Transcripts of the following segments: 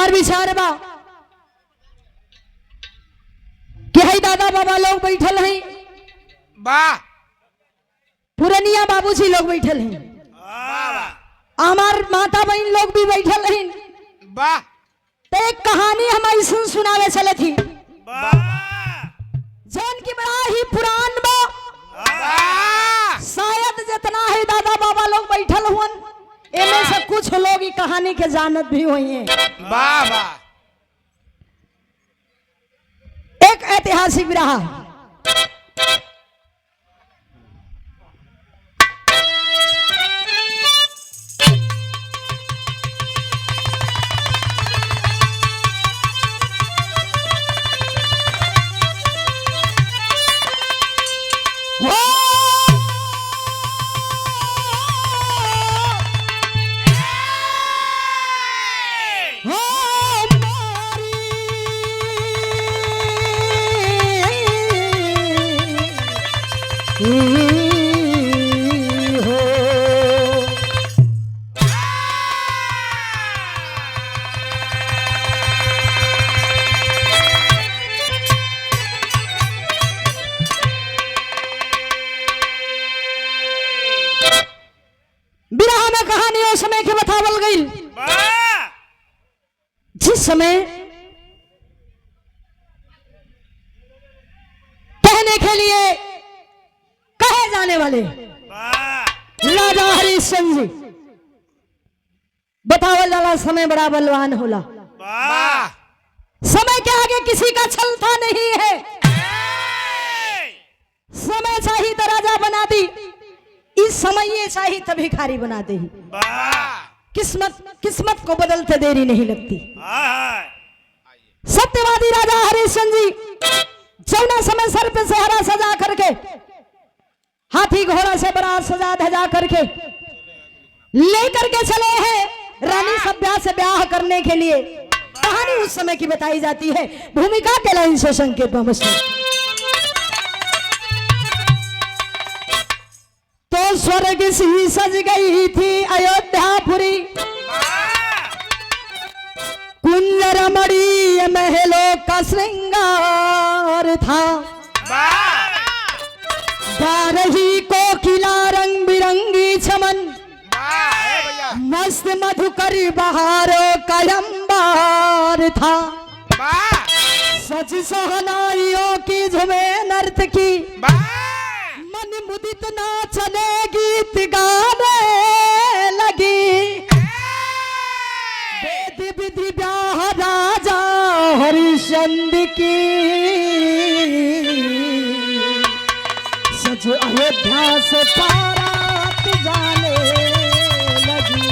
हमार विचार बा कि है दादा बाबा लोग बैठल हैं, वाह पुरनिया बाबूजी लोग बैठल हैं, हमार माता बहन लोग भी बैठल हैं। वाह तो एक कहानी हम ऐसा सुनावे चले थी जौन की बड़ा ही पुरान बा। शायद जितना है दादा बाबा लोग बैठल हुन इनमें से कुछ लोग ई कहानी के जानत भी हुई हैं। वाह वाह एक ऐतिहासिक विरहा समय के बतावल गई जिस समय कहने के लिए कहे जाने वाले राजा हरिश्चंद्र जी बतावल वाला समय बड़ा बलवान होला। समय के आगे किसी का चलता नहीं है। समय चाहिए तो राजा बना दी, इस समय ये चाहिए तभी भिखारी बनाते ही। किस्मत को बदलते देरी नहीं लगती। सत्यवादी राजा हरिश्चंद्र जी जौना समय सर पे सेहरा सजा करके हाथी घोड़ा से बड़ा सजा धजा करके लेकर के चले हैं रानी सभ्या से ब्याह करने के लिए। कहानी उस समय की बताई जाती है। भूमिका के लाइन से संकेत तो स्वर्ग सी सज गई थी अयोध्यापुरी, कुंज रमणीय महलों का श्रृंगार था। गा रही कोकिला रंग बिरंगी चमन, मस्त मधुकर बहारों का अंबार था। सच सहनाइयों की झुमे नर्तकी, मन मुदित नाचने गीत गाने लगी। वेद विधि ब्याह राजा हरिश्चंद्र की, सज अयोध्या से बारात जाने लगी।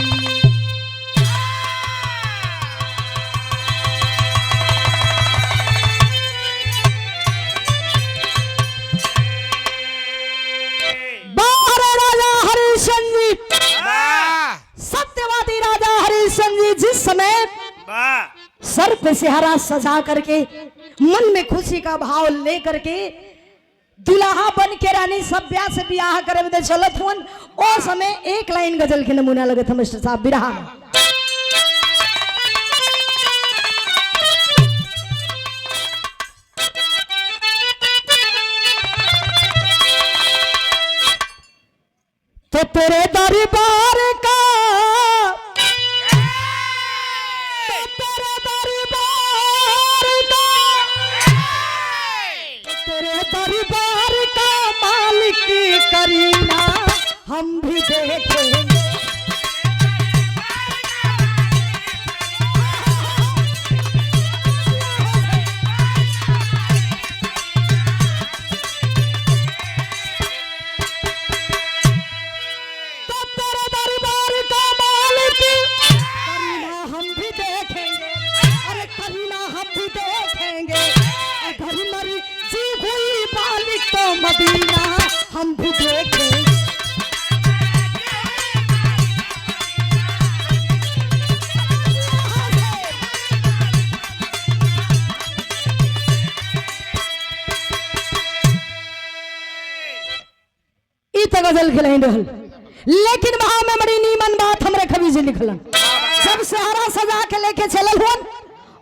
सत्यवादी राजा हरिश्चंद्र जिस समय सर पे सेहरा सजा करके मन में खुशी का भाव लेकर के दुल्हा बन के रानी सभ्या से ब्याह करे चलत हुन। ओ समय एक लाइन गजल के नमूना लगत हम मिस्टर साहब बिरहा में। तो तेरे दरबार का मालिक करीना हम भी देखेंगे। तो तेरे दरबार का मालिक करीना हम भी देखेंगे। अरे करीना हम भी देखेंगे। अगर मर्जी हुई मालिक तो मदीना हम भी देखेंगे। गजल खिलाई रहल, लेकिन वहां में बड़ी नीमन बात हमरे कवि जी लिखलन। जब सेहरा सजा के लेके चलल हुन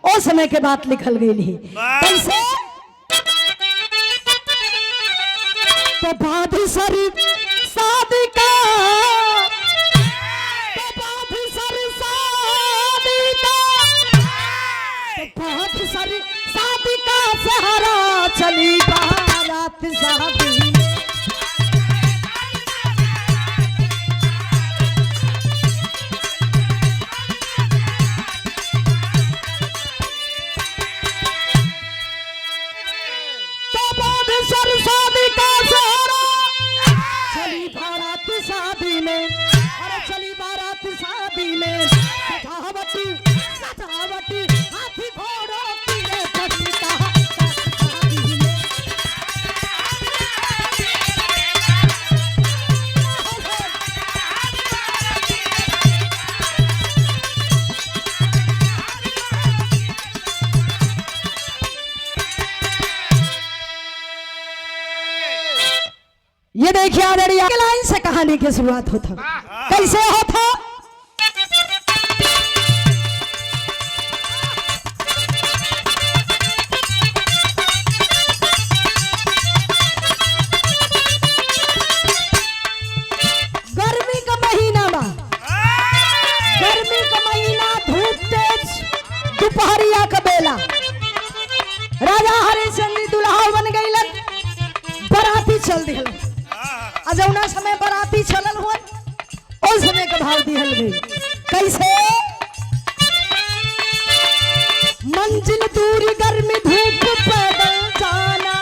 ओ समय के बात लिखल गई ही कैसे तो बाधी सरी शादी का तो बाधी सरी शादी का तो बाधी सरी शादी का सहारा चली बारात शादी चली बारात शादी में सजावटी सजावटी हाथी घोड़ों की रे पटिका शादी में ये देखिए आदरणीय लाइन से कहानी की शुरुआत होता कैसे होता गर्मी का महीना धूप तेज दोपहरिया का बेला राजा हरिश्चंद्र दुल्हा बन गई बराती चल दिल अजौना समय बराती चलल हुआ उस समय का भाव दिहल गई कैसे मंजिल दूरी गर्मी धूप पैदल जाना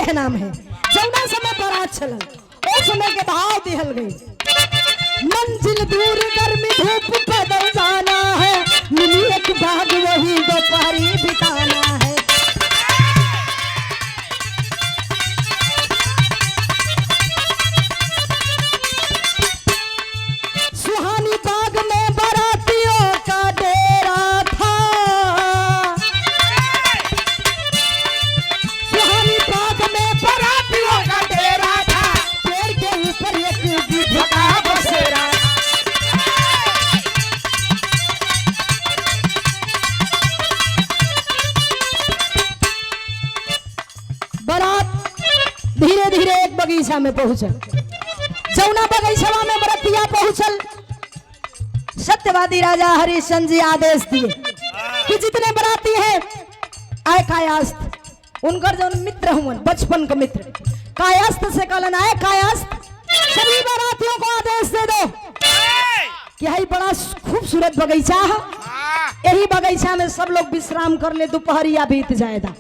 है नाम है जौना समय बारात चलल उस समय के भाव दिहल गई मंजिल दूरी गर्मी धूप पैदल जाना है मिली एक बाग वही दोपहरी बिताना है सुहानी बाग में बारातियों का डेरा था सुहानी बाग में बारातियों का डेरा था पेड़ के ऊपर एक गिद्ध का बसेरा धीरे धीरे एक बगीचा में पहुंचल जौना बगीचा में बरतिया पहुंचल सत्यवादी राजा हरिश्चंद्र जी आदेश दिए कि जितने बराती हैं आए कायास्थ उनकर जो मित्र हुए बचपन के मित्र कायास्थ से कहलन आए कायास्थ सभी बरातियों को आदेश दे दो कि है बड़ा खूबसूरत बगीचा है यही बगीचा में सब लोग विश्राम कर ले दोपहरिया बीत जाएगा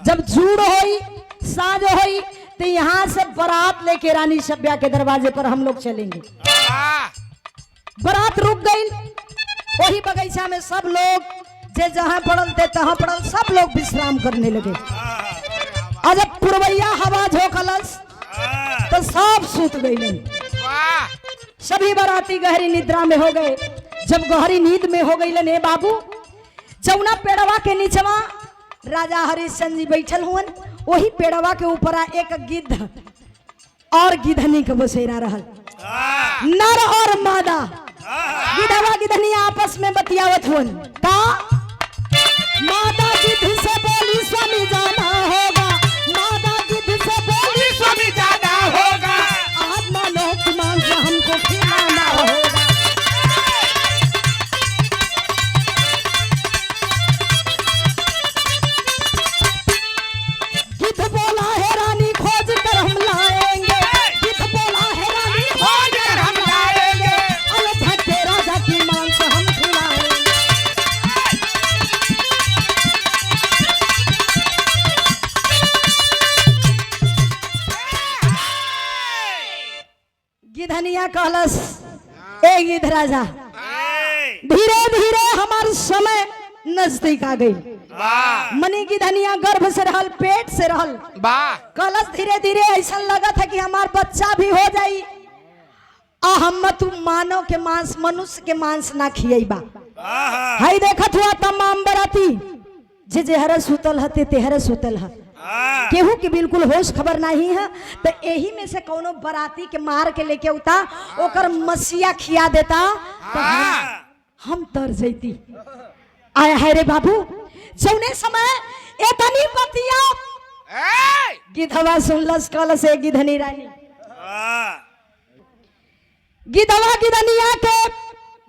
जब जूड़ होई साँझ होई तो यहाँ से बारात लेके रानी सभ्या के दरवाजे पर हम लोग चलेंगे बारात रुक गई वही बगीचा में सब लोग जे जहाँ पड़ल थे तहाँ पड़ल सब लोग विश्राम करने लगे और जब पुरवैया हवा झोंकलस तो सब सूत गई सभी बाराती गहरी निद्रा में हो गए जब गहरी नींद में हो गई ले बाबू जौना पेड़वा के नीचवा राजा हरिश्चंद्र जी बैठल हुए वही पेड़वा के ऊपर एक गिद्ध और गिधनी के बसेरा रहल नर और मादा गिद्धवा गिधनी आपस में बतियावत हुन का मादा गिद्ध से बोली स्वामी जाना होगा मादा गिद्ध से बोली स्वामी जाना होगा आज मानो कि मांस हमको खिलाना होगा गिधनिया कहलस ए गिद्ध राजा धीरे धीरे हमार समय नजदीक आ गई मनी गिधनिया गर्भ से रहल पेट से रहल कहलस धीरे धीरे ऐसा लगा था कि हमार बच्चा भी हो जाई आ हम तू मानव के मांस मनुष्य के मांस ना खियबा हाय देखत हुआ तमाम बराती जे जेहर सुतल हते तेहर सुतल ह केहू के बिल्कुल होश खबर नहीं है। तो यही में से कोनो बराती के मार के लेके उता ओकर मसिया खिया देता तो हम तर जैती। आया है रे बाबू जौने समय एतनी बतिया गिधवा सुनलस कल से गिधनी रानी गिधवा गिधनिया के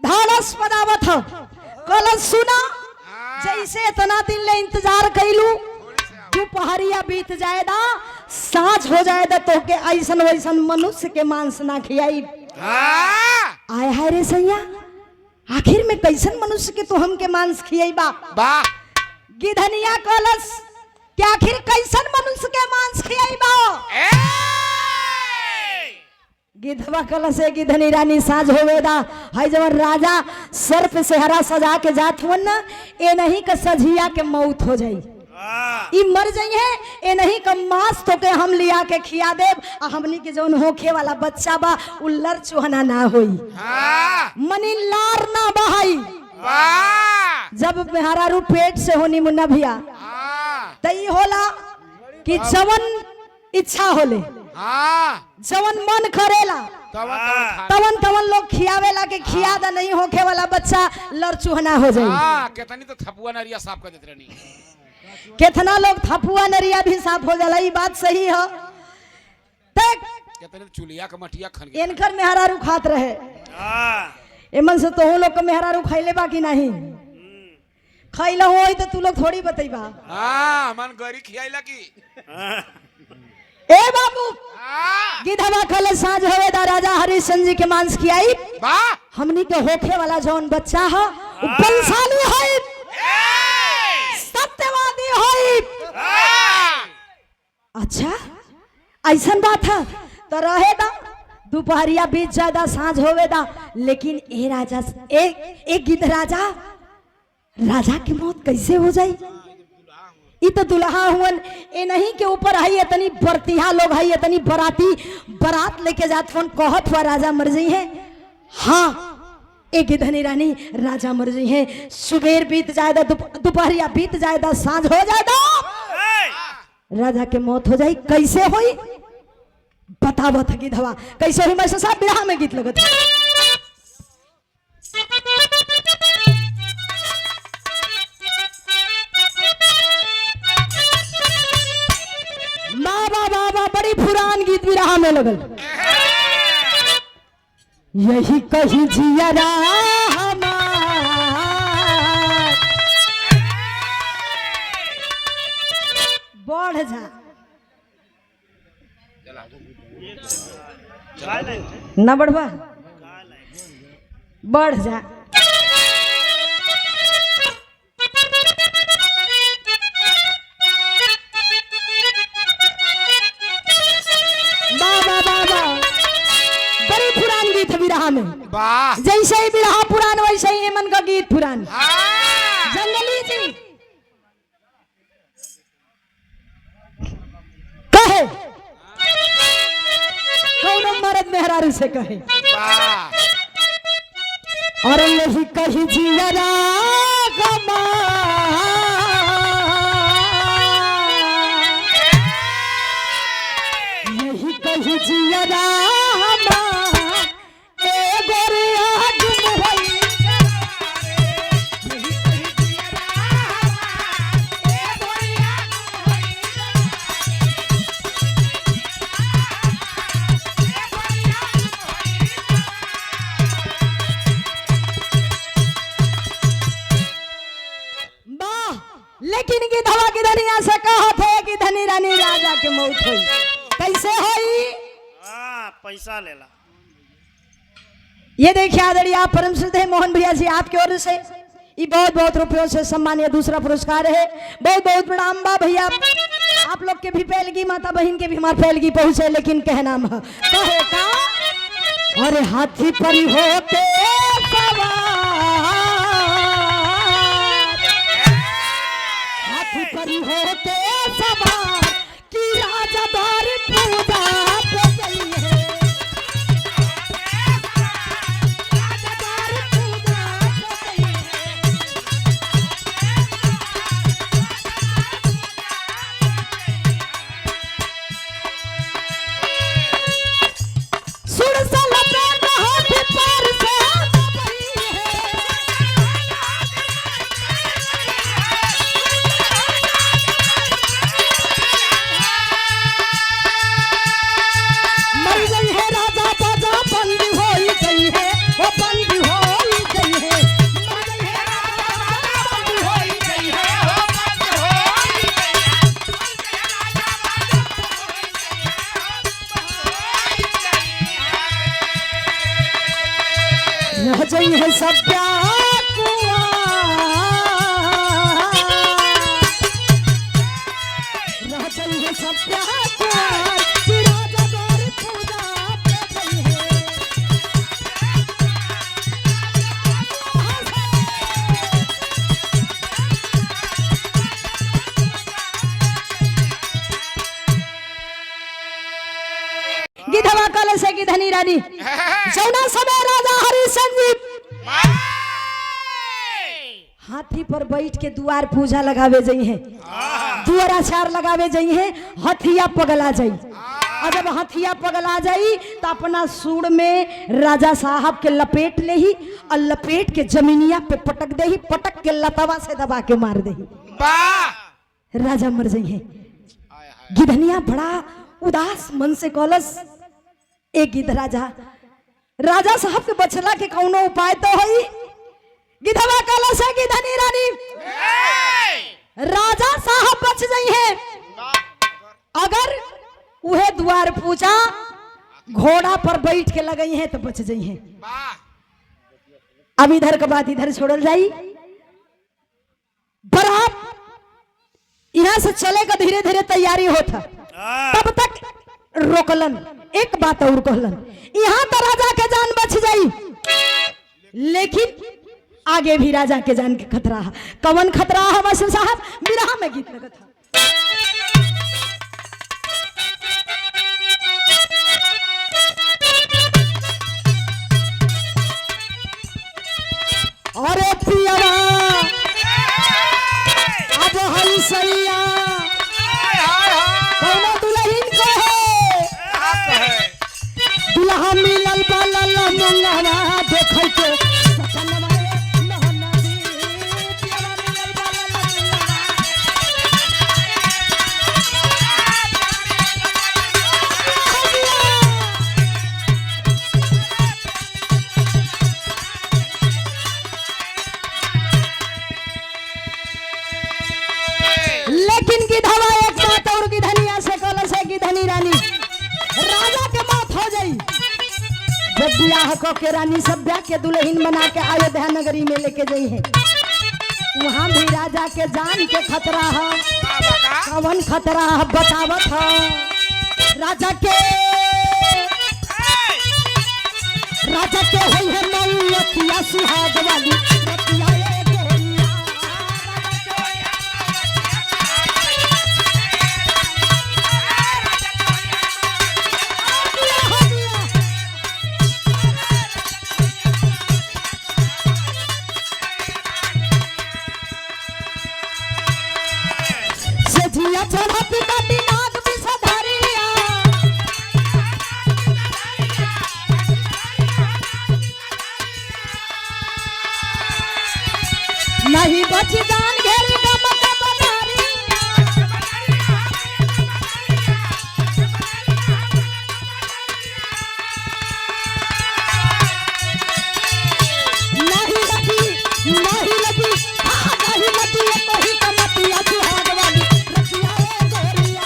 धाड़स पदावत ह कल सुना जैसे इतना दिन ले इंतजार कैलू दोपहरिया बीत जाएगा साँझ हो जाएगा तो के ऐसन वैसन मनुष्य के मांस ना खियाई। आया है रे सैया आखिर में कैसन मनुष्य के तो हमके मांस खियाई बा गिधनिया कलस कि आखिर कैसन मनुष्य के मांस खियाई बा। गिधवा कलस है गिधनी रानी साँझ होवेदा है जब राजा सर पे सेहरा सजा के जात हुन न ए नहीं का सझिया के मौत हो जाई ई मर जाई है ए नहीं का मांस तो के हम लिया के खिया देब आ हमनी के जौन होखे वाला बच्चा बा उल्लर चोहना ना होई मनी लार ना बहाई जब मेहरा रू पेट से होनी मुन्ना भैया तई होला कि जवन इच्छा होले जवन मन करेला तवन तवन लोग खियावेला के खिया दा नहीं होखे वाला बच्चा लड़ चूहना हो जाए। केतनी तो थपुआ नरिया साफ कर देत रहनी कितना लोग थपुआ नरिया भी साफ हो जाला ई बात सही है। तक केतनी चुलिया के मटिया खन इनकर मेहरारू खात रहे एमन से तो लोग के मेहरारू खइले बा कि नहीं खइला होई तो तू लोग थोड़ी बतईबा। मन गरी खियाइला की ए बाबू गिधवा कल साँझ होवेदा राजा हरिश्चंद्र जी के मांस खियाई हमनी के होखे वाला जौन बच्चा है बलशाली है सत्यवादी है। अच्छा ऐसा बात है तो रहेदा दोपहरिया बीत जादा साँझ होवेदा लेकिन ए राजा एक गिद्ध राजा की मौत कैसे हो जाई। ई तो दुल्हा हुन ए नहीं के ऊपर है इतनी बरतिहा लोग है इतनी बारात लेके जात हुन कहत हुआ राजा मर गई है। हाँ एक गिधनी रानी राजा मर गई है सुबेर बीत जाएगा दोपहरिया बीत जाएगा साँझ हो जाएगा राजा के मौत हो जाए कैसे हुई बतावत गिधवा कैसे हुई। मैं साहब बिरहा में गीत लगत बाबा बड़ी पुरान गीत भी रहा में लगल यही कही जियरा बढ़ जा न बढ़वा बढ़ जा जैसे ही बिरहा पुरान वैसे ही एमन का गीत पुरान जंगली जी कहे कौन मर्द मेहरारू से कहे और यही कही जियरा गमा यही कही जियरा लेकिन गिधवा गिधनिया से कहा थे कि धनी रानी राजा के मौत हुई कैसे हुई पैसा लेला। ये देखिए आदरणीय आप परम श्रद्धेय मोहन भैया जी आपकी ओर से ये बहुत रुपयों से सम्मानीय दूसरा पुरस्कार है। बहुत प्रणाम बा भैया आप लोग के भी पहलगी माता बहन के भी हमारे पहलगी पहुंचे लेकिन कहना कहे का अरे हाथी पर होते होते सवार की राजा द्वार पूजा पे गई है राजा द्वार पूजा पे गई है है सब प्यार रह चाहिए सब प्यार कि राजा गौरी पूजा पे गई है। गिधवा कल से गिधनी रानी जौना समय राजा हरिश्चंद्र जी हाथी पर बैठ के दुआर पूजा लगावे जाई है, दुआराचार लगावे जाई है, हथिया पगला जाई। और जब हथिया पगला जाई तो अपना सूड़ में राजा साहब के लपेट ले ही और लपेट के जमीनिया पे पटक दे ही, पटक के लतवा से दबा के मार दे ही, राजा मर जाई है। गिधनिया बड़ा उदास मन से कॉलस एक गिद्ध राजा साहब के बचला के कौनो उपाय तो है। गिधवा कलश है गिधनी रानी राजा साहब बच गई है अगर उहे द्वार पूजा घोड़ा पर बैठ के लगई है तो बच गई है। अब इधर के बाद इधर छोड़ल जाई, बरात यहाँ से चले का धीरे धीरे तैयारी होता, तब तक रोकलन। एक बात और कहलन, यहाँ तो राजा के जान बच जाई, लेकिन आगे भी राजा के जान के खतरा है। कवन खतरा है वसीम साहब? बिरहा में गीत लगत है। अरे पियरा अब हई सैया कौनो दुल्हन को है दुल्हा मिलल बालल मंगवा देखै के सपनवा नहना दी पियरा मिलल बालल लेकिन गिधवा एक बात और गिधनिया से कल से गिधनी रानी राजा के मौत हो गई। जब ब्याह को के रानी सभ्या के दुल्हन बना के अयोध्या नगरी में लेके गई है, वहां भी राजा के जान के खतरा है। कवन खतरा है बतावत है। राजा के होई है मौतिया सुहाग वाली रतिया ए गोरिया। सजिया चढ़ा पिता दिमाग विषधारिया नहीं बची जान घेरी गम के बदारिया। नहीं लगी हाँ नहीं लगी ये तो ही कमतिया सुहाग वाली रतिया ए गोरिया।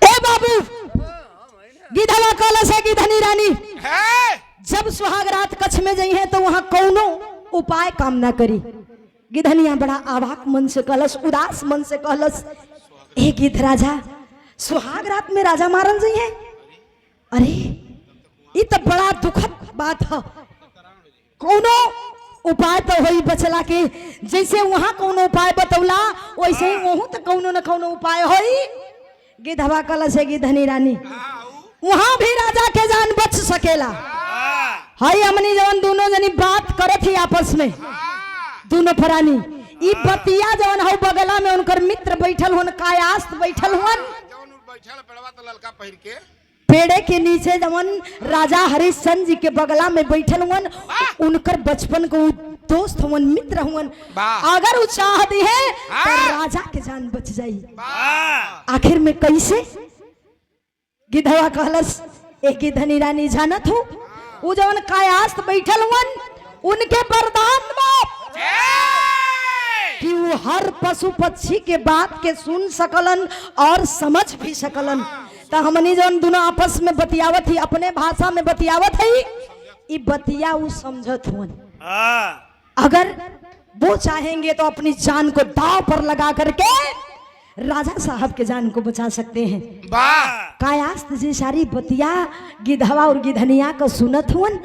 ए बाबू गिधवा कलश है गिधनी रानी जब सुहाग रात कच्छ में गई है तो वहां कौनो उपाय काम ना करी। गिधनिया बड़ा आवाक मन से कलश, उदास मन से कलश, ए गिद्ध राजा सुहाग रात में राजा मारल गई है। अरे ये तो बड़ा दुखद बात है, कौनो उपाय तो होई बचला के। जैसे वहां कौनो उपाय बतौला वैसे ही वहां तो कौनो न कौनो उपाय होई। गिधवा कलश है गिधनी रानी वहां भी राजा के जान बच सकेला। हाई हमनी जवन दोनों जनी बात करे थी आपस में दोनों फरानी, ई बतिया जवन हो बगला में उनकर मित्र बैठल हुन, कायास्त बैठल हुन, पेड़े के नीचे जवन राजा हरिश्चंद्र जी के बगला में बैठल हुन, उनकर बचपन को दोस्त हुन, मित्र हुन। अगर वो चाहती है तो राजा के जान बच जाई। आखिर में कैसे? गिधवा कहलस एक गिधनी रानी जानत हो वो जवन कायास्त बैठल हुन उनके वरदान में कि वो हर पशु पक्षी के बात के सुन सकलन और समझ भी सकलन। तो हमनी जौन दोनों आपस में बतियावत ही अपने भाषा में बतियावत है ये बतिया वो समझत हुन। अगर वो चाहेंगे तो अपनी जान को दांव पर लगा करके राजा साहब के जान को बचा सकते हैं। कायास्त जी सारी बतिया गिधवा और गिधनिया को सुनत हुन।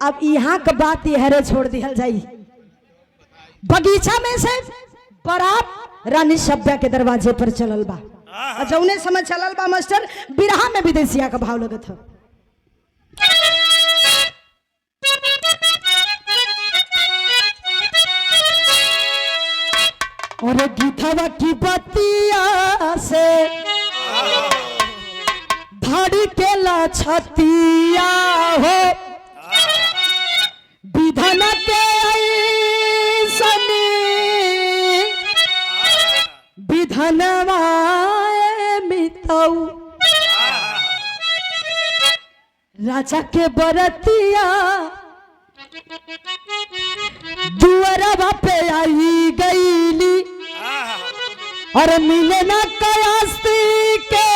अब यहाँ का बात यहरे छोड़ दिया जाई। बगीचा में से बारात रानी सभ्या के दरवाजे पर चलल बा। जौने समय चलल बा मास्टर बिरहा में विदेशिया का भाव लगत है। और गिधवा की बतिया से भाड़ी के ला छतिया हो विधन के विधनवाए मितौ राजा के बरतिया दुआरवा पे आई गईली और मिले न कयास्ती के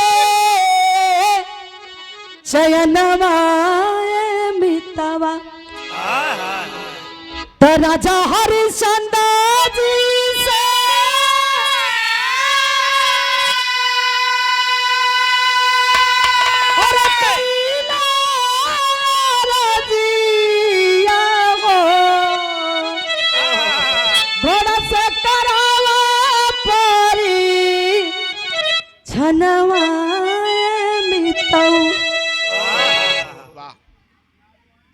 चयनवाए मितवा। तो राजा हरिश्चंद्र जी से घोड़ा से करावा परी छनवा मितौ।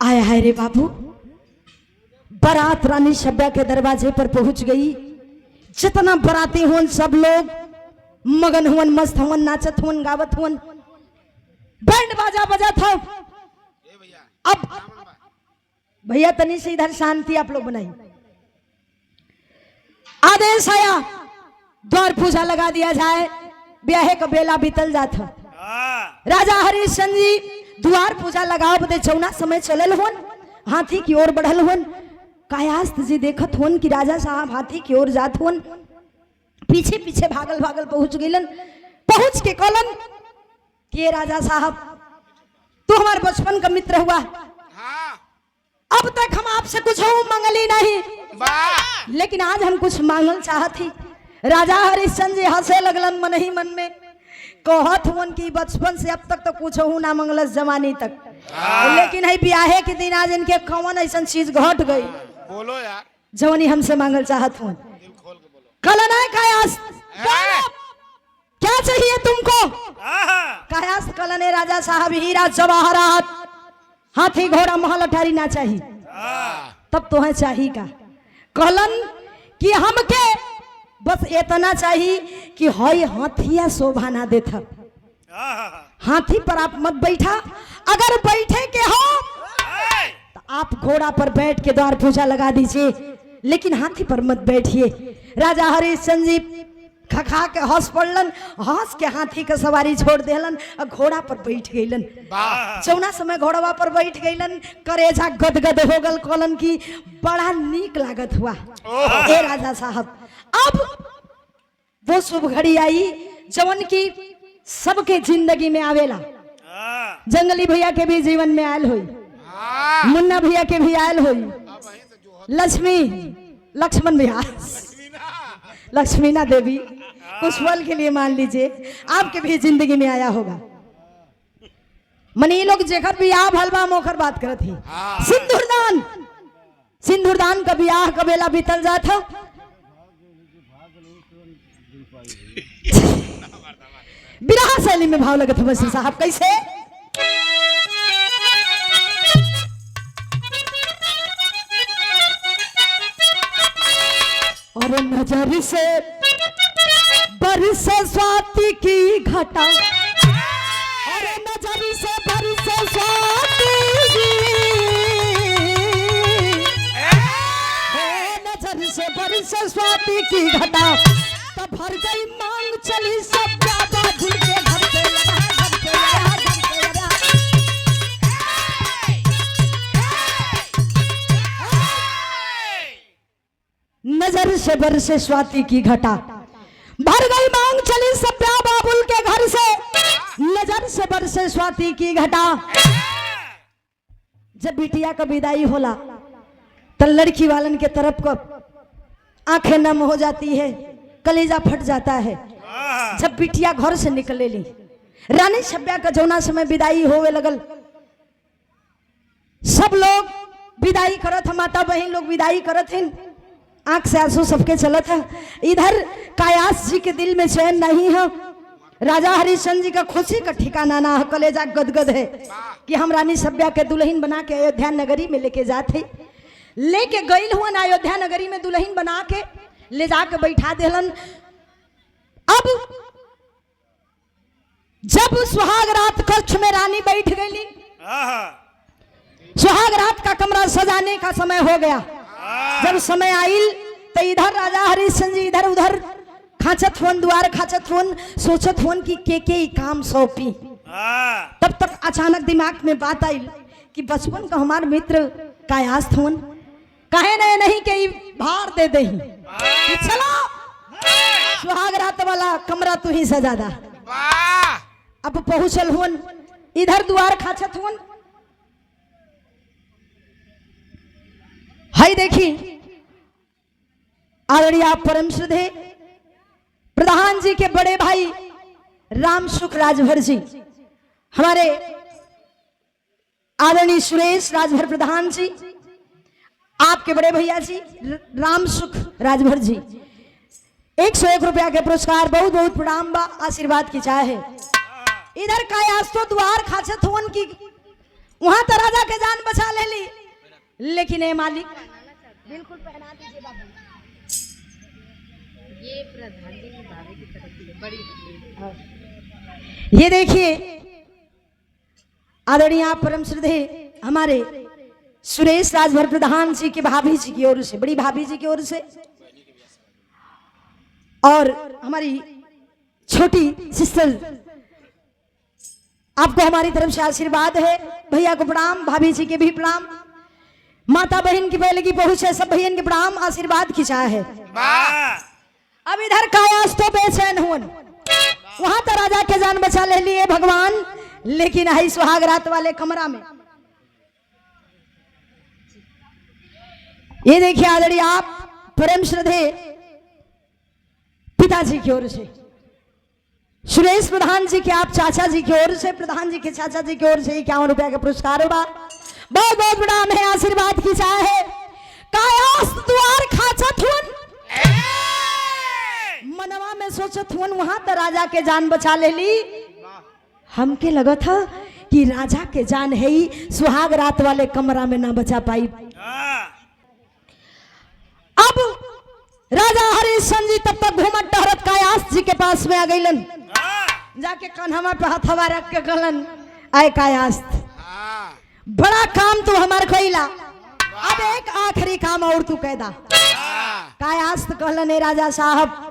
आया है रे बाबू। बारात रानी सभ्या के दरवाजे पर पहुंच गई। जितना बराती हुन सब लोग मगन हुन, मस्त हुन, नाचत हुन, गावत हुन, बैंड बाजा बजा था। अब भैया तनी से इधर शांति आप लोग बनाइए। आदेश आया द्वार पूजा लगा दिया जाए। ब्याहे का बेला बीतल जाता। राजा हरिश्चंद्र जी द्वार पूजा लगाओ बदे चौना समय चलल हुन, हाथी की ओर बढ़ल हुन। कायास्त जी देखत हुन कि राजा साहब हाथी की ओर जात हुन। पीछे पीछे भागल भागल पहुंच गईलन। पहुंच के कहलन कि राजा साहब तू हमारे बचपन का मित्र हुआ, अब तक हम आपसे कुछ मंगली नहीं, लेकिन आज हम कुछ मांगल चाहती। राजा हरिश्चंद्र जी हंसे लगलन मन ही मन में। कहत हुन कि बचपन से अब तक तो कुछ ना मंगलस जवानी तक, लेकिन है ब्याहे के दिन आज इनके कौन ऐसा चीज घट गई। बोलो यार। जवानी हमसे मांगल चाहत हूँ। कलन है कायास, क्या चाहिए तुमको? कायास कलन है राजा साहब हीरा जवाहरात हाथी घोड़ा महल अटारी ना चाहिए। तब तो है चाहिए का? कलन कि हमके बस इतना चाहिए कि हई हाथिया शोभा ना देता। हाथी पर आप मत बैठा, अगर बैठे के हो तो आप घोड़ा पर बैठ के द्वार पूजा लगा दीजिए, लेकिन हाथी पर मत बैठिए। राजा हरिश्चंद्र जी खखा के हंस पड़लन, हंस के हाथी के सवारी छोड़ देलन और घोड़ा पर बैठ गईलन। चौना समय घोड़वा पर बैठ गईलन, करेजा गदगद हो गल। कलन की बड़ा नीक लागत हुआ ए राजा साहब। अब वो शुभ घड़ी आई जवन की सबके जिंदगी में आवेला। जंगली भैया के भी जीवन में आयल हुई, मुन्ना भैया के भी आयल हुई, लक्ष्मण भैया, लक्ष्मीना देवी, कुछ पल के लिए मान लीजिए आपके भी जिंदगी में आया होगा। मनी लोग जेकर बियाह भलवा मोखर बात करत ही। सिंदूरदान, सिंदूरदान का बियाह का बेला बीतल जाता। बिरहा शैली में भाव लगत है साहब कैसे? और नजर से बरसे स्वाति की घटा, और नजर से बरसे स्वाति की, नजर से बरसे स्वाति की घटा, तब भर गई मांग चली सब ज्यादा भूल के घर पे लगा, घर पे लगा, घर पे लगा। नजर से बरसे स्वाति की घटा, भर गई मांग चली सप्या बाबुल के घर से, नजर से बरसे स्वाति की घटा। जब बिटिया का विदाई होला तो लड़की वालन के तरफ को आंखें नम हो जाती है, कलेजा फट जाता है। जब बिटिया घर से निकले ली, रानी सभ्या का जौना समय विदाई होवे लगल, सब लोग विदाई करत है, माता बहन लोग विदाई करत हैं, आंख से आंसू सबके चलत है। इधर कायास जी के दिल में चैन नहीं है, राजा हरिश्चंद्र जी का खुशी का ठिकाना ना है, कलेजा गदगद है कि हम रानी सभ्या के दुल्हन बना के अयोध्या नगरी में लेके जाते, लेके गई हुआ अयोध्या नगरी में दुल्हन बना के ले जाके बैठा देलन। अब जब सुहाग रात कक्ष में रानी बैठ गई, सुहाग रात का कमरा सजाने का समय हो गया। जब समय आइल तो इधर राजा हरिश्चंद्र जी इधर उधर खाचत हुन, द्वार खाचत हुन, सोचत हुन कि के काम सौंपी। तब तक अचानक दिमाग में बात आई कि बचपन का हमार मित्र कायास हुन, काहे नहीं के भार दे दे, चलो सुहाग रात वाला कमरा तू ही सजा दा। अब पहुंचल हुन, इधर द्वार खाचत हुन, हाय देखी आदरणीय परम श्रद्धेय प्रधान जी के बड़े भाई राम सुख राजभर जी, हमारे आदरणीय सुरेश राजभर प्रधान जी, आपके बड़े भैया जी राम सुख राजभर जी, 101 रुपया के पुरस्कार, बहुत बहुत प्रणाम बा, आशीर्वाद की चाह है। इधर कायास तो द्वार खाचत होन की वहां तो राजा के जान बचा ले ली, लेकिन ए मालिक बिल्कुल पहना दीजिए बाबू, ये प्रधान जी की भाभी की तरफ से बड़ी, ये देखिए आदरणीय परम श्रद्धेय हमारे सुरेश राजभर प्रधान जी की भाभी जी की ओर से, बड़ी भाभी जी की ओर से, और हमारी छोटी सिस्टर, आपको हमारी तरफ से आशीर्वाद है। भैया को प्रणाम, भाभी जी के भी प्रणाम, माता बहन की पहले की पहुंच है, सब बहन के प्रणाम, आशीर्वाद की चाह है। अब इधर कायास तो बेचैन हुन, वहां तो राजा के जान बचा ले लिए भगवान, लेकिन आई सुहाग रात वाले कमरा में। ये देखिए आदरणीय आप परम श्रद्धेय पिताजी की ओर से, सुरेश प्रधान जी के आप चाचा जी की ओर से, प्रधान जी के चाचा जी की ओर से 51 रुपया का पुरस्कार होगा, बहुत बहुत प्रणाम है, आशीर्वाद की चाह है। कायास द्वार खाचत हुन, मनवा में सोचत हुन वहां तो राजा के जान बचा ले ली, हमके लगा था कि राजा के जान है ही सुहाग रात वाले कमरा में ना बचा पाई। अब राजा हरिश्चंद्र जी तब तक घूमत टहरत कायास जी के पास में आ गईलन, जाके कन्हवा पे हथवा रख के कहलन, आए कायास बड़ा काम तू हमार कइला, अब एक आखिरी काम और तू कह दा। कायास कहलन, ए राजा साहब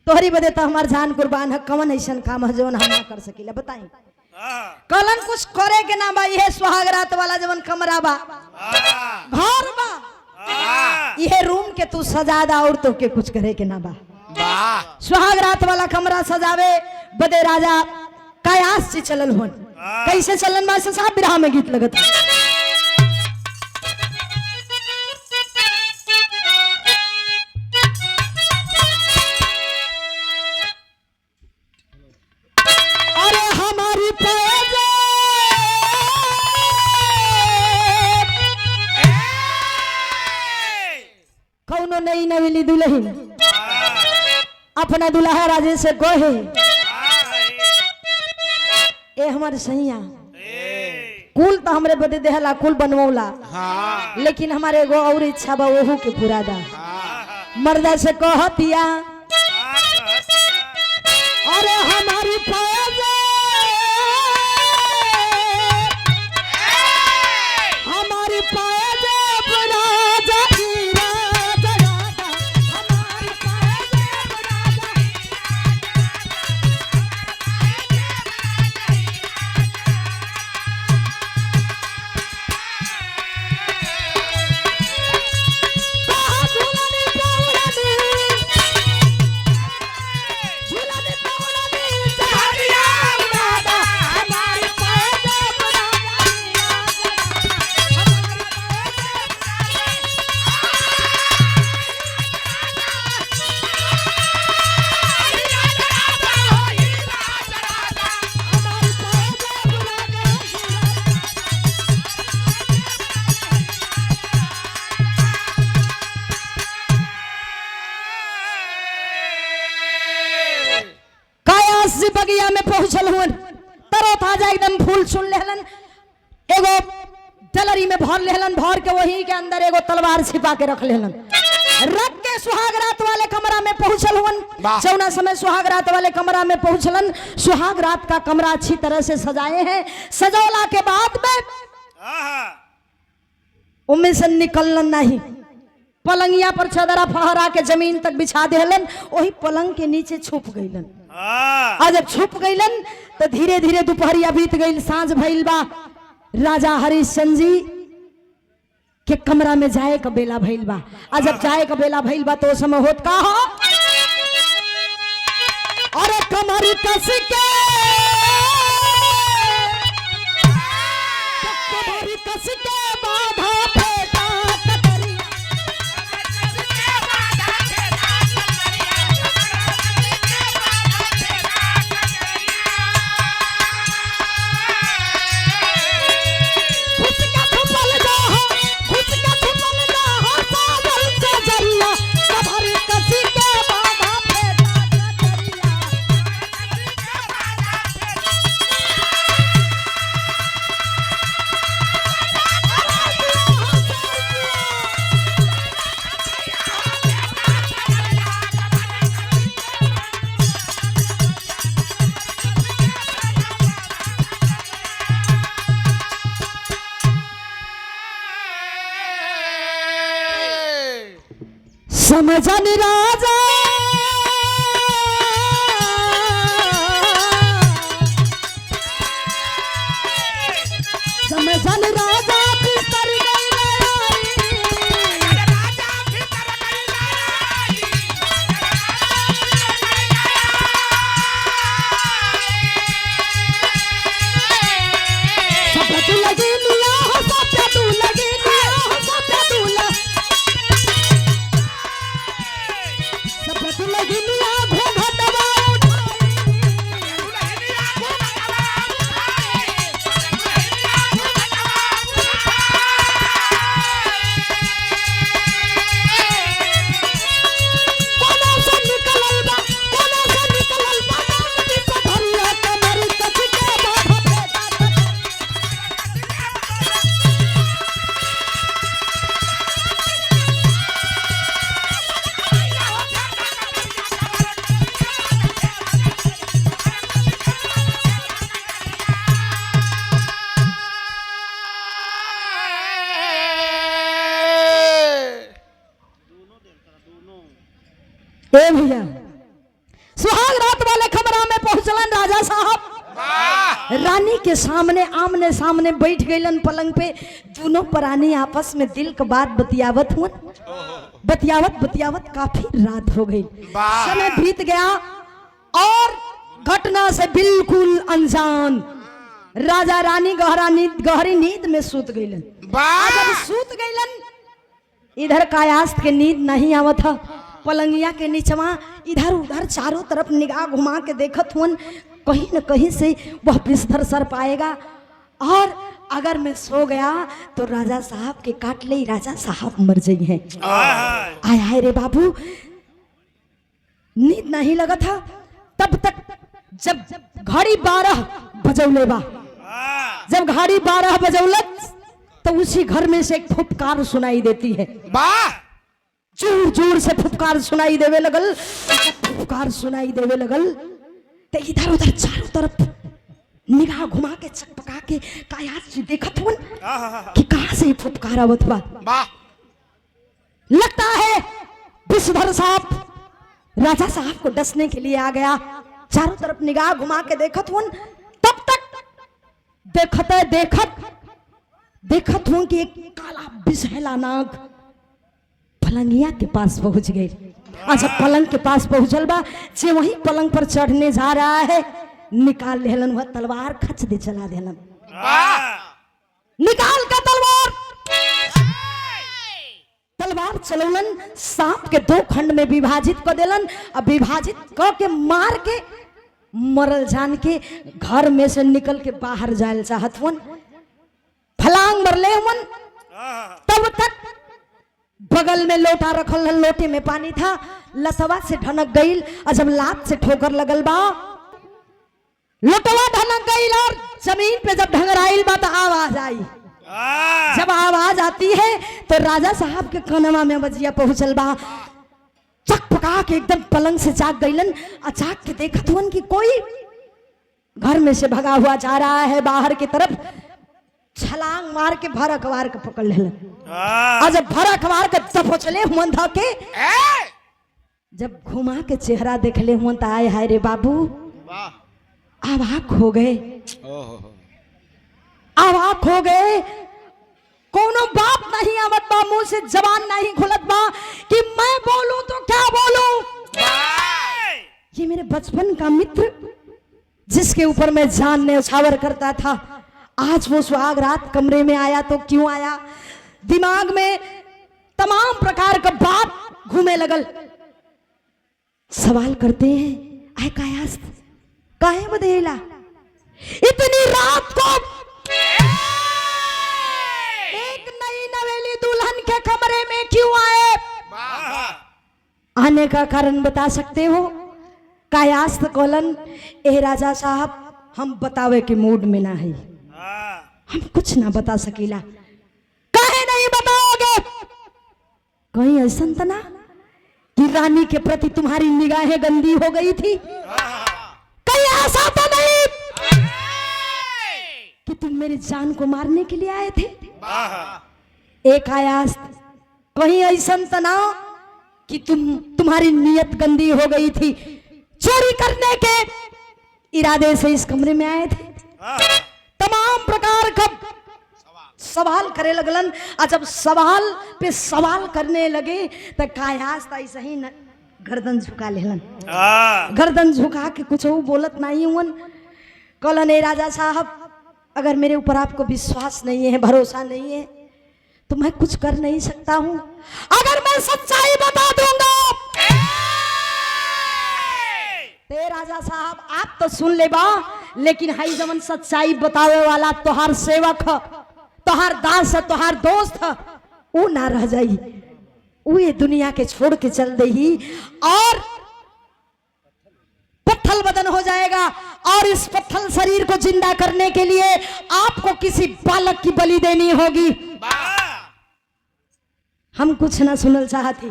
तोहरी बदे तो हमार जान कुर्बान है, कौन ऐसा काम है जो हम ना कर सकीला, बताई। कहलन कुछ करे के ना बा, ये सुहाग रात वाला जवन कमरा बा, घर बा, ये रूम के तू सजा दा, और तो के कुछ करे के ना बा। सुहाग रात वाला कमरा सजावे बदे राजा कायास से चलन हुन, कैसे चलन बा साहब, बिरहा में गीत लगत अरे हमारी कौनो नई नवेली दुल्हन अपना दुल्हा राजे से कहे, ए हमारे सैया कुल तो हमरे बदे देहला, कुल बनवला, लेकिन हमारे एगो और इच्छा बा, ओहू के पूरा दा। मर्दा से कहतिया, अरे हमारी हमारी जी बगिया में पहुंचल हुन तरो ताजा एकदम फूल सुन लेहलन एगो डलरी में भर लेहलन भर के वही के अंदर एगो तलवार छिपा के रख लेहलन रख के सुहाग रात वाले कमरा में पहुंचल हुन जौना समय सुहाग रात वाले कमरा में पहुंचलन सुहाग रात का कमरा अच्छी तरह से सजाए हैं सजौला के बाद में उनमें से निकलन नहीं पलंगिया पर चदरा फहरा के जमीन तक बिछा देहलन वही पलंग के नीचे छुप गईलन आज जब छुप गईलन तो धीरे धीरे दोपहरिया बीत गई सांझ भइल बा राजा हरिश्चंद्र जी के कमरा में जाए का बेला भइल बा आज जब जाए का बेला भइल बा तो समय होत का हो अरे कमर कस के बाधा फेंका कतरिया समझन राजा समझन राजा भीतर सपत लगे लिया हो सपत लगे लिया हो सपत लगी लिया घूंघटवा ए भैया सुहाग रात वाले कमरा में पहुंचलन राजा साहब रानी के सामने आमने सामने बैठ गईलन पलंग पे दोनों प्राणी आपस में दिल का बात बतियावत हुआ बतियावत बतियावत काफी रात हो गई समय बीत गया और घटना से बिल्कुल अनजान राजा रानी गहरी नींद में सूत गईलन जब सूत गईलन इधर कायास्त के नींद नहीं आवत था पलंगिया के नीचवा इधर उधर चारों तरफ निगाह घुमा के देखत हुन कहीं न कहीं से वह बिस्तर सर पाएगा और अगर मैं सो गया तो राजा साहब के काट ले राजा साहब मर जाई हैं आय हाय रे बाबू नींद नहीं लगा था तब तक जब घड़ी 12 बजौले बा जब घड़ी 12 बजौलत तो उसी घर में से एक फुफकार सुनाई देती है जोर जोर से फुफकार सुनाई देवे लगल फुफकार सुनाई देवे लगल ते इधर उधर चारों तरफ निगाह घुमा के चकपका के कायात से देखत हुन कि कहां से फुफकार आवत बा लगता है विषधर साहब राजा साहब को डसने के लिए आ गया चारों तरफ निगाह घुमा के देखत हुन तब तक देखत हूं कि एक काला बिसहला नाग पलंगिया के पास पहुंच गई अच्छा पलंग के पास पहुंचल बा जे वही पलंग पर चढ़ने जा रहा है निकाल लेलन वह तलवार खच दे चला देलन निकाल का तलवार चलौलन सांप के 2 खंड में विभाजित कर देलन अब विभाजित क के मार के मरल जान के घर में से निकल के बाहर जायल चाहत वन फलांग मरले वन तब तक बगल में लोटा रखल लोटे में पानी था लतवा से ढनक गईल और जब लात से ठोकर लगल बा लुटवा ढनक गई और जमीन पे जब ढंगराइल बा तो आवाज आई। जब आवाज आती है तो राजा साहब के कनवा में बजिया पहुंचल बा। चकपका के एकदम पलंग से जाग गईलन। अचाक के देखत हुन कि कोई घर में से भगा हुआ जा रहा है बाहर की तरफ। छलांग मार के भरा कवार के पकड़ लेलन। और जब भरा कवार के दबोचले हुन ध के जब घुमा के चेहरा देखले हुन त आए हाय रे बाबू, अवाक हो गए। अवाक हो गए। कोनो बात नहीं आवत बा, मुंह से जबान नहीं खुलत बा कि मैं बोलूं तो क्या बोलूं। ये मेरे बचपन का मित्र जिसके ऊपर मैं जान न्यौछावर करता था, आज वो सुहाग रात कमरे में आया तो क्यों आया। दिमाग में तमाम प्रकार का बात घूमे लगल। सवाल करते हैं, आए कायास्त काहे बदेला इतनी रात को एक नई नवेली दुल्हन के कमरे में क्यों आए। आने का कारण बता सकते हो। कायास्त कोलन, ए राजा साहब हम बतावे के मूड में ना है, हम कुछ ना बता सकीला। काहे नहीं बताओगे। कहीं ऐसा तो ना कि रानी के प्रति तुम्हारी निगाहें गंदी हो गई थी। कहीं ऐसा तो नहीं कि तुम मेरी जान को मारने के लिए आए थे। एक आयास्त, कहीं ऐसा तो ना कि तुम्हारी नीयत गंदी हो गई थी, चोरी करने के इरादे से इस कमरे में आए थे। तमाम प्रकार का सवाल करे लगलन। और जब सवाल पे सवाल करने लगे तो कायास्त ऐसा ही न गर्दन झुका लेलन। गर्दन झुका के कुछ बोलत नहीं हुन। कहलन, ए राजा साहब अगर मेरे ऊपर आपको विश्वास नहीं है, भरोसा नहीं है तो मैं कुछ कर नहीं सकता हूं। अगर मैं सच्चाई बता दूंगा ते राजा साहब आप तो सुन ले बा, लेकिन हाई जमन सच्चाई बतावे वाला तोहार सेवक है, तोहार दास है, तोहार दोस्त है, वो ना रह जाई। वो ये दुनिया के छोड़ के चल देही और पत्थल बदन हो जाएगा। और इस पत्थल शरीर को जिंदा करने के लिए आपको किसी बालक की बलि देनी होगी। हम कुछ ना सुनल चाहती,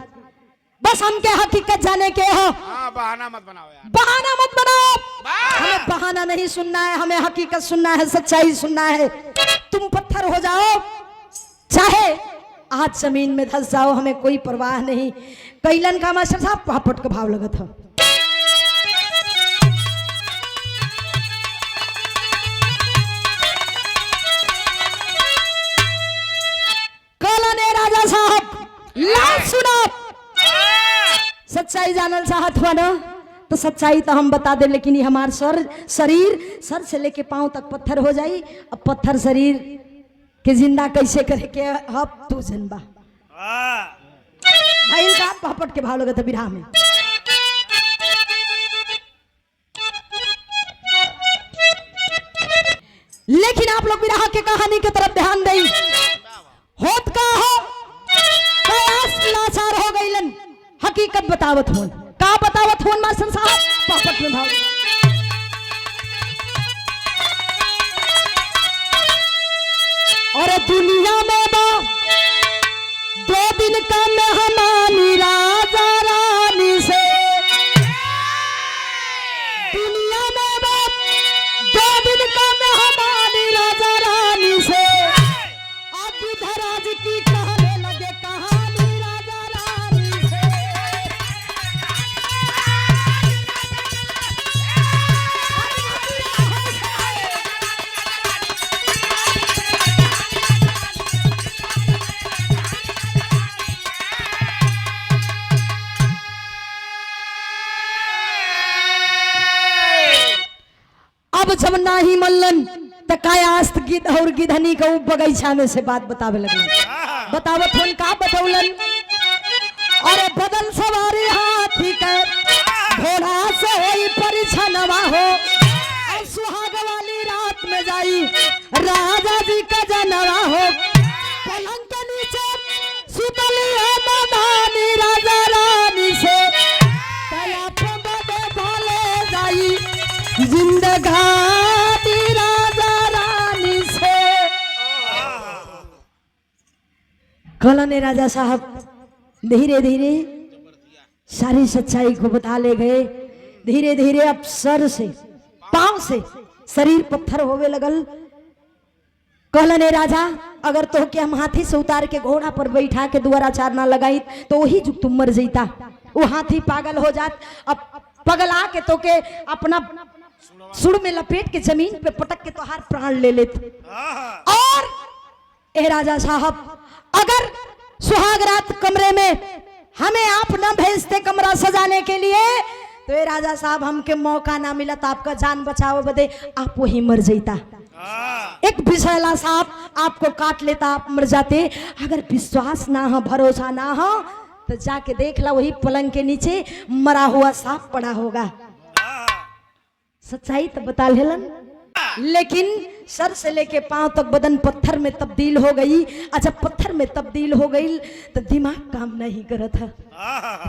बस हमके हकीकत जाने के हो। बहाना मत बनाओ यार, बहाना मत बनाओ। हमें बहाना नहीं सुनना है, हमें हकीकत सुनना है, सच्चाई सुनना है। तुम पत्थर हो जाओ, चाहे आज जमीन में धंस जाओ, हमें कोई परवाह नहीं। कैलन का मास्टर साहब पापट का भाव लगत हो। कैलन ए राजा साहब लाल सुनो, सच्चाई जानल चाहत हुआ ना तो सच्चाई तो हम बता दे, लेकिन ये हमार शरीर सर से लेके पांव तक पत्थर हो जाई। अब पत्थर शरीर के जिंदा कैसे करे के अब तू जनबा। भाई का पापट के भाव लगे बिरहा में। लेकिन आप लोग बिरहा के कहानी की तरफ ध्यान दें। होत का हो लाचार हो गईलन, हकीकत बतावत होन। का बतावत होन मास्टर साहब पापट में भाव। और दुनिया में बा 2 दिन का मेहमानी राजा रानी से। दुनिया में बा 2 दिन का मेहमानी राजा रानी से। अब धराज की कहने लगे कहानी राजा रानी से। अब जब नाही मल्लन त कायास्त गिद्ध और गिधनी का बगीचा में से बात बतावे लगलन। बतावत होन का बतौलन। अरे बदल सवारी हाथी के घोड़ा से होई परिछनवा हो। और सुहाग वाली रात में जाई राजा जी का जनवा हो। पलंग के नीचे सुतली है मदानी राजा रानी से। तया पे भले जाई जिंदगानी कहलने राजा साहब धीरे धीरे सारी सच्चाई को बता ले गए। धीरे धीरे अब सर से पांव से शरीर पत्थर होवे लगल। कहलने राजा अगर तो के हम हाथी से उतार के घोड़ा पर बैठा के दोबारा चारना लगाई तो वही जुग तुम मर जैता। वो हाथी पागल हो जात। अब पगला के तो के अपना सुर में लपेट के जमीन पे पटक के तोहार प्राण ले लेते। और ए राजा साहब अगर सुहाग रात कमरे में हमें आप न भेजते कमरा सजाने के लिए तो ये राजा साहब हमके मौका ना मिला तो आपका जान बचाओ बदे आप वही मर जाता। एक विषैला सांप आपको काट लेता, आप मर जाते। अगर विश्वास ना हो भरोसा ना हो तो जाके देख ला वही पलंग के नीचे मरा हुआ सांप पड़ा होगा। सच्चाई तो बता लेलन। लेकिन सर से लेके पांव तक बदन पत्थर में तब्दील हो गई। अच्छा पत्थर में तब्दील हो गई तो दिमाग काम नहीं करत है।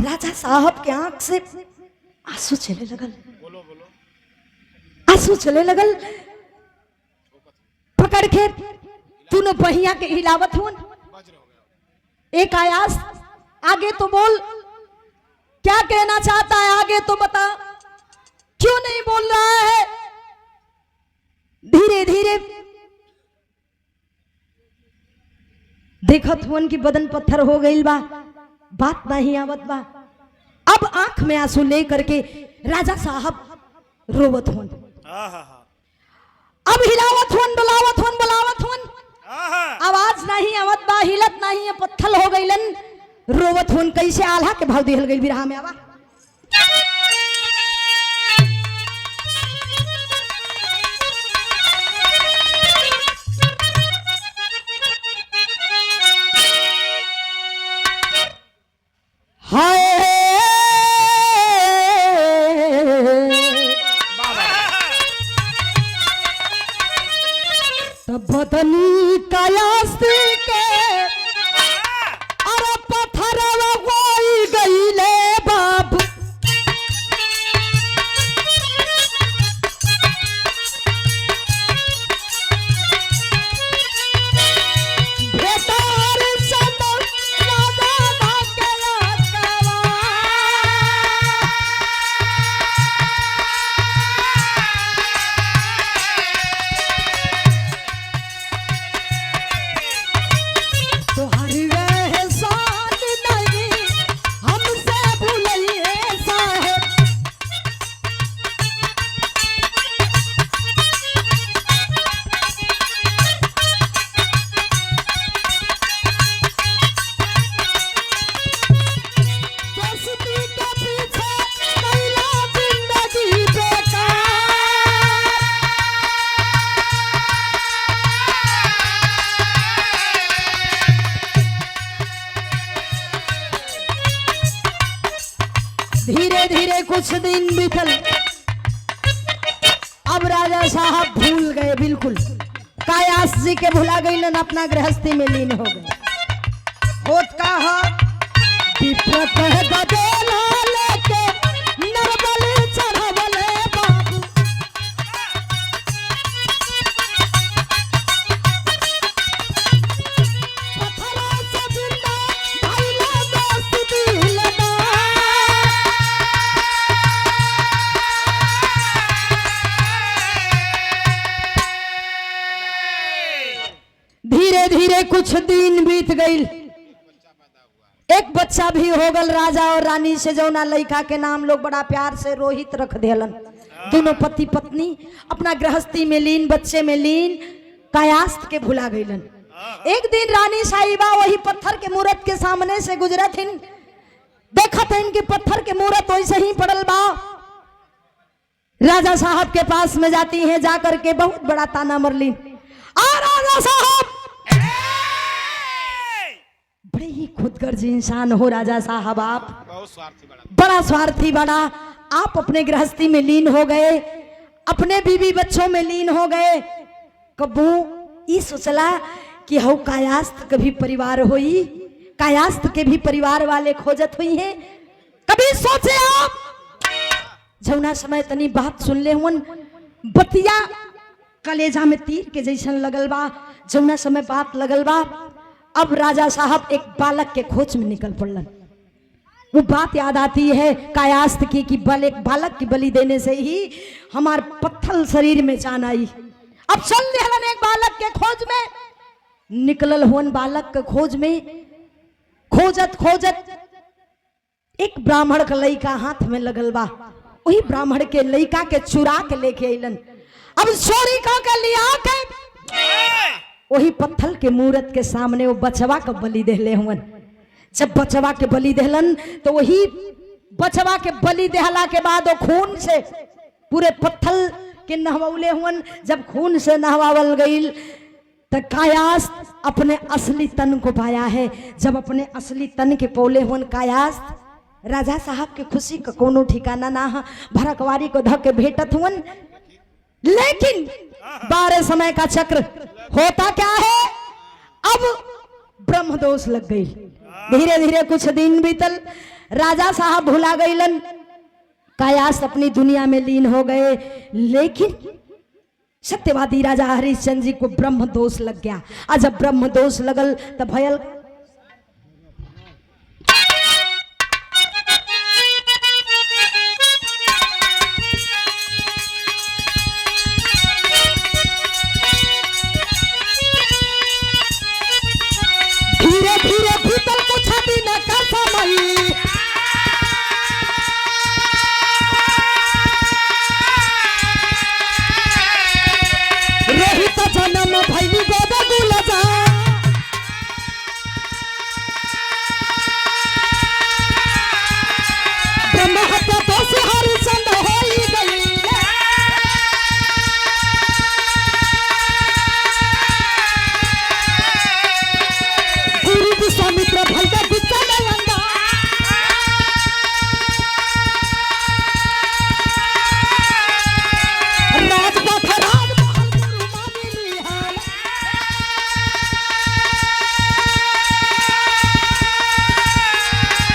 राजा साहब के आंख से आंसू चले लगल। आंसू चले लगल। पकड़ के दोनों पहिया के हिलावत हुन। एक आयास आगे तो बोल, क्या कहना चाहता है आगे तो बता, क्यों नहीं बोल रहा है। धीरे धीरे देखत हुन की बदन पत्थर हो गई बा, बात नहीं आवत बा। अब आंख में आंसू ले करके राजा साहब रोवत हुन। अब हिलावत हुन, बुलावत हुन, बुलावत हुन, आवाज नहीं आवत बा, हिलत नहीं है, पत्थर हो गईलन। रोवत हुन कैसे आल्हा के भाव दिहल गई बिरहा में। आवा हाय तब बदनी कायास्त के अरे पत्थर वही गईले बाबू। धीरे धीरे कुछ दिन बीतल। अब राजा साहब भूल गए बिल्कुल। कायास जी के भुला गई, अपना गृहस्थी में लीन हो गए। होत कहा विप्रत गदेला लेके नरबल चढ़वले बाबू। पत्थरों से जिंदा भइले दोस्त दिलदार। धीरे धीरे कुछ दिन बीत गई। एक बच्चा भी हो गल राजा और रानी से, जौना लड़का के नाम लोग बड़ा प्यार से रोहित रख देलन। दोनों पति पत्नी अपना गृहस्थी में लीन, बच्चे में लीन, कायास्त के भुला गईलन। एक दिन रानी साहिबा वही पत्थर के मूर्त के सामने से गुजरत हिन। देखत हिन कि पत्थर के मूर्त वैसे ही पड़ल बा। राजा साहब के पास में जाती हैं, जाकर के बहुत बड़ा ताना मरली। राजा साहब बड़े ही खुदगर्ज इंसान हो राजा साहब, आप बहुत स्वार्थी बड़ा स्वार्थी बड़ा। आप अपने गृहस्थी में लीन हो गए, अपने बीवी बच्चों में लीन हो गए। कबू ई सोचला कि हौ कायास्त कभी परिवार होई, कायास्त के भी परिवार वाले खोजत हुई हैं। कभी सोचे आप जौना समय तनी बात सुन ले हुन, बतिया कलेजा में तीर के जैसन लगल बा। जौना समय बात लगल बा अब राजा साहब एक बालक के खोज में निकल पड़लन। वो बात याद आती है कायास्थ की कि एक बालक की बलि देने से ही हमार पत्थर शरीर में जान आई। अब चल दिहलन एक बालक के खोज में, निकलल हुन बालक के खोज में, खोजत खोजत एक ब्राह्मण का लइका हाथ में लगल बा। वही ब्राह्मण के लइका के चुरा के लेके अइलन। अब चोरी के लिया के वही पत्थर के मूरत के सामने वो बचवा का बलि देले हुन। जब बचवा के बलि देहलन तो वही बचवा के बलि देहला के बाद वो खून से पूरे पत्थर के नहवौले हुन। जब खून से नहवावल गईल तो कायास्थ अपने असली तन को पाया है। जब अपने असली तन के पौले हुन कायास्थ, राजा साहब के खुशी का कोनो ठिकाना ना है। भरकवारी को धके भेटत हुन, लेकिन 12 समय का चक्र होता क्या है, अब ब्रह्म दोष लग गई। धीरे धीरे कुछ दिन बीतल, राजा साहब भुला गईलन, कायास्थ अपनी दुनिया में लीन हो गए। लेकिन सत्यवादी राजा हरिश्चंद्र जी को ब्रह्म दोष लग गया। और जब ब्रह्म दोष लगल तब भयल धीरे धीरे भीतर कुछ दिन का समय, रोहित जन्म भैली गोद गुलजा, ब्रह्म हत्या दोष हरिश्चंद्र होई गई। गुरु विश्वामित्र भैया बिचा नयंदा, राजपथ राजमहल गुरु मानी लिहाल,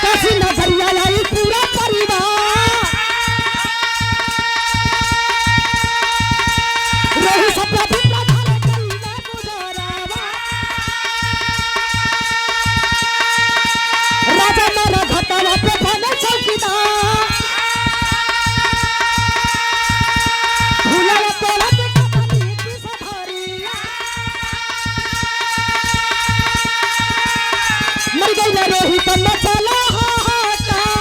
काशी नगरिया आई पूरा परिवार, रोहि सब बिना घर करीने गुजारावा, राजा मेरा घटावा पे बने चौकीदार, भूला तोला के कहानी की सधारी, मर गई ना रोहित न चला हाहाकार।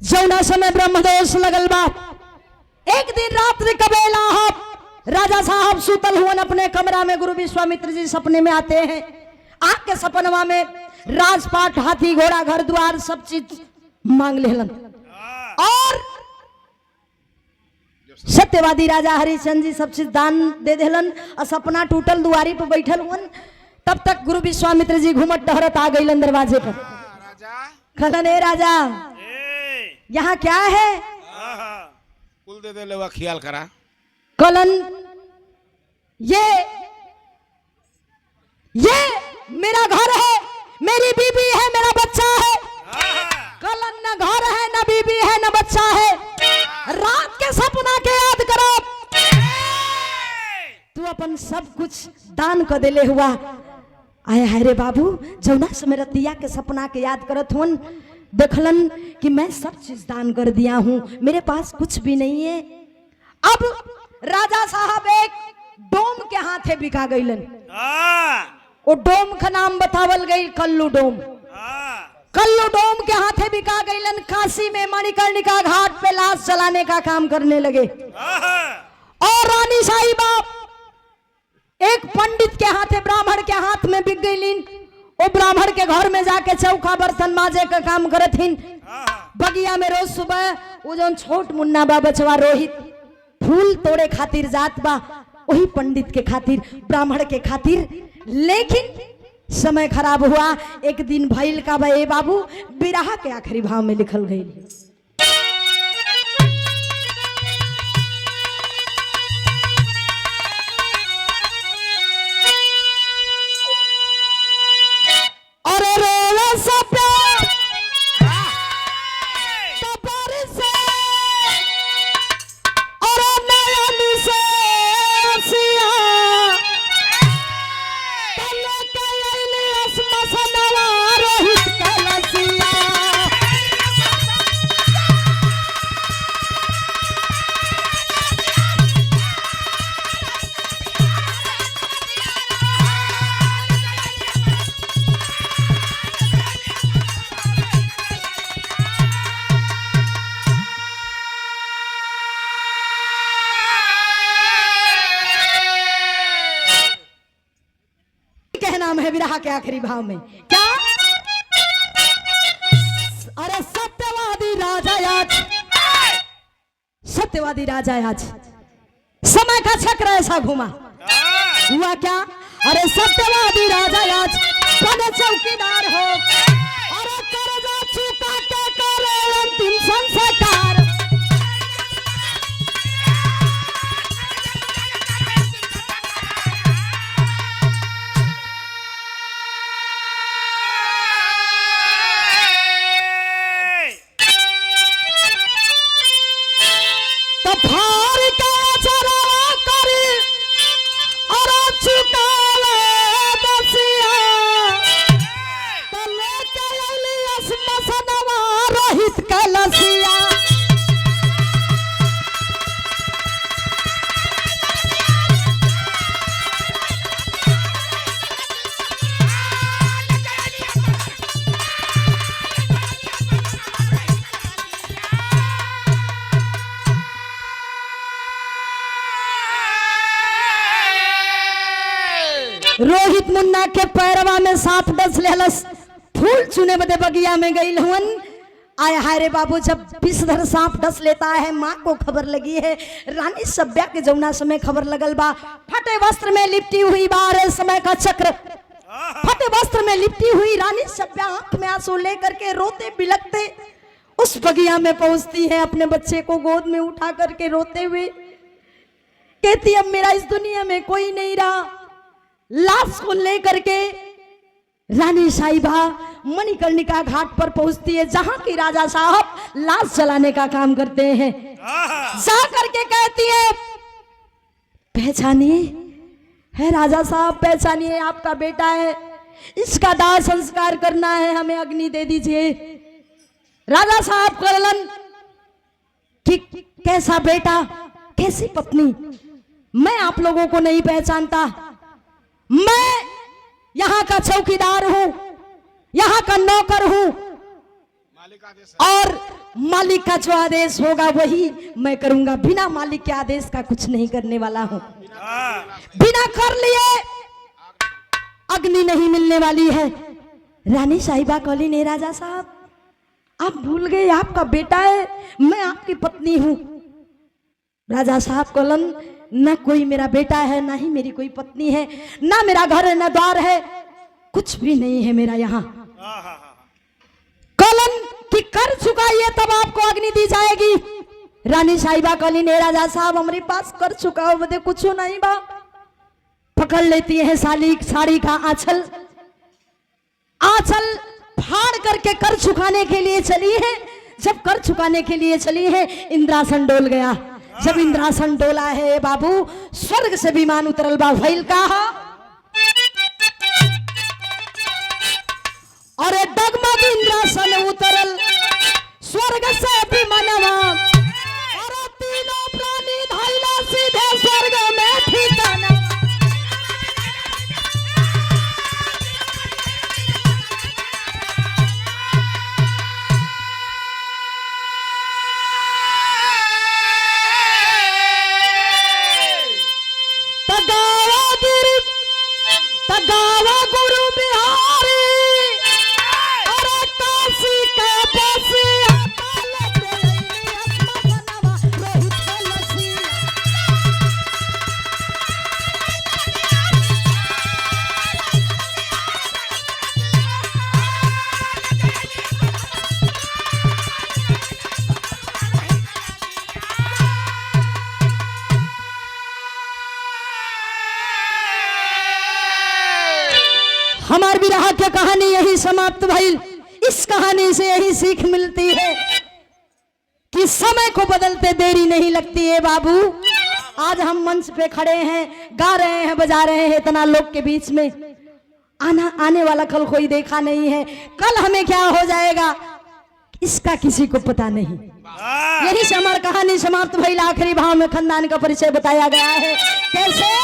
जौना समय ब्रह्मदोष लगल बा, एक दिन रात्रि कबेला हो, राजा साहब सुतल हुवन अपने कमरा में। गुरु विश्वामित्र जी सपने में आते हैं। आग के सपनवा में राजपाट, हाथी घोड़ा, घर द्वार सब चीज मांग लेलन। और सत्यवादी राजा हरिश्चंद्र जी सब चीज दान दे देलन। और सपना टूटल, दुआरी पर बैठल हुवन। तब तक गुरु विश्वामित्र जी घूमत टहरत आ गईलन दरवाजे पर। राजा कहलन ए राजा, यहाँ क्या है? कुल दे ले वा ख्याल करा। कलन ये मेरा घर है, मेरी बीबी है, मेरा बच्चा है। कलन न घर है, न बीबी है, न बच्चा है। रात के सपना के याद करो, तू अपन सब कुछ दान कर देले हुआ। आया है रे बाबू, जौना समय रतिया के सपना के याद करत हुन, देखलन कि मैं सब चीज दान कर दिया हूं, मेरे पास कुछ भी नहीं है। अब राजा साहब एक डोम के हाथे बिका गईलन। वो डोम का नाम बतावल गई कल्लू डोम। कल्लू डोम के हाथे बिका गईलन। काशी में मणिकर्णिका घाट पे लाश जलाने का काम करने लगे। और रानी साहिबा एक पंडित के हाथे, ब्राह्मण के हाथ में बिक गईलिन। वो ब्राह्मण के घर में जाके चौका बर्तन माजे का काम करथिन। बगिया में रोज सुबह वो जो छोट मुन्ना बा बचवा रोहित फूल तोड़े खातिर जात बा, वही पंडित के खातिर, ब्राह्मण के खातिर। लेकिन समय खराब हुआ। एक दिन भइल का बा ए बाबू, बिरहा के आखिरी भाव में लिखल गई। अरे रोवे सा प्यार तबर से नाम है विरह के आखिरी भाव में क्या? अरे सत्यवादी राजा आज, सत्यवादी राजा आज समय का चक्र ऐसा घुमा, हुआ क्या? अरे सत्यवादी राजा आज बने चौकीदार हो, अरे कर्जा चुका के करे अंतिम संस्कार। रोहित मुन्ना के पैरवा में सांप डस लेलस, फूल चुने बदे बगिया में गई हुन। आय हाय रे बाबू, जब विषधर सांप डस लेता है, माँ को खबर लगी है। रानी सभ्या के जमुना समय खबर लगल बा, फटे वस्त्र में लिपटी हुई बार समय का चक्र, फटे वस्त्र में लिपटी हुई रानी सभ्या आंख में आंसू लेकर के रोते बिलखते उस बगिया में पहुंचती है, अपने बच्चे को गोद में उठा करके रोते हुए कहती, अब मेरा इस दुनिया में कोई नहीं रहा। लाश को लेकर के रानी साहिबा मणिकर्णिका घाट पर पहुंचती है, जहां की राजा साहब लाश जलाने का काम करते हैं। जा करके कहती है, पहचानिए है राजा साहब, पहचानिए आपका बेटा है, इसका दाह संस्कार करना है, हमें अग्नि दे दीजिए। राजा साहब करलन कि कैसा बेटा, कैसी पत्नी, मैं आप लोगों को नहीं पहचानता, मैं यहां का चौकीदार हूं, यहां का नौकर हूं, और मालिक का जो आदेश होगा वही मैं करूंगा, बिना मालिक के आदेश का कुछ नहीं करने वाला हूं। बिना कर लिए अग्नि नहीं मिलने वाली है। रानी साहिबा कहली, नहीं राजा साहब, आप भूल गए, आपका बेटा है, मैं आपकी पत्नी हूं। राजा साहब कहलन, ना कोई मेरा बेटा है, ना ही मेरी कोई पत्नी है, ना मेरा घर है, ना द्वार है, कुछ भी नहीं है मेरा यहाँ। कहलन कि कर चुकाइए तब आपको अग्नि दी जाएगी। रानी साहिबा कहली, नहीं राजा साहब, हमारे पास कर चुका हो बदे कुछ नहीं बा। पकड़ लेती है साड़ी का आंचल, आंचल फाड़ करके कर चुकाने के लिए चली है। जब कर चुकाने के लिए चली है, इंद्रासन डोल गया। जब इंद्रासन डोला है बाबू, स्वर्ग से विमान उतरल बा, भइल कहा, अरे डगमग इंद्रासन उतरल स्वर्ग से विमानवा, और तीनों प्राणी धइला सीधे स्वर्ग में ठिकाना। गावा गुरु बिहारी, अरे काशी का बसिया हमार विरह की कहानी यही समाप्त भइल। इस कहानी से यही सीख मिलती है कि समय को बदलते देरी नहीं लगती है बाबू। आज हम मंच पे खड़े हैं, गा रहे हैं, बजा रहे हैं इतना लोग के बीच में, आने वाला कल कोई देखा नहीं है, कल हमें क्या हो जाएगा इसका किसी को पता नहीं। यही से हमारी कहानी समाप्त भइल। आखिरी भाव में खानदान का परिचय बताया गया है। कैसे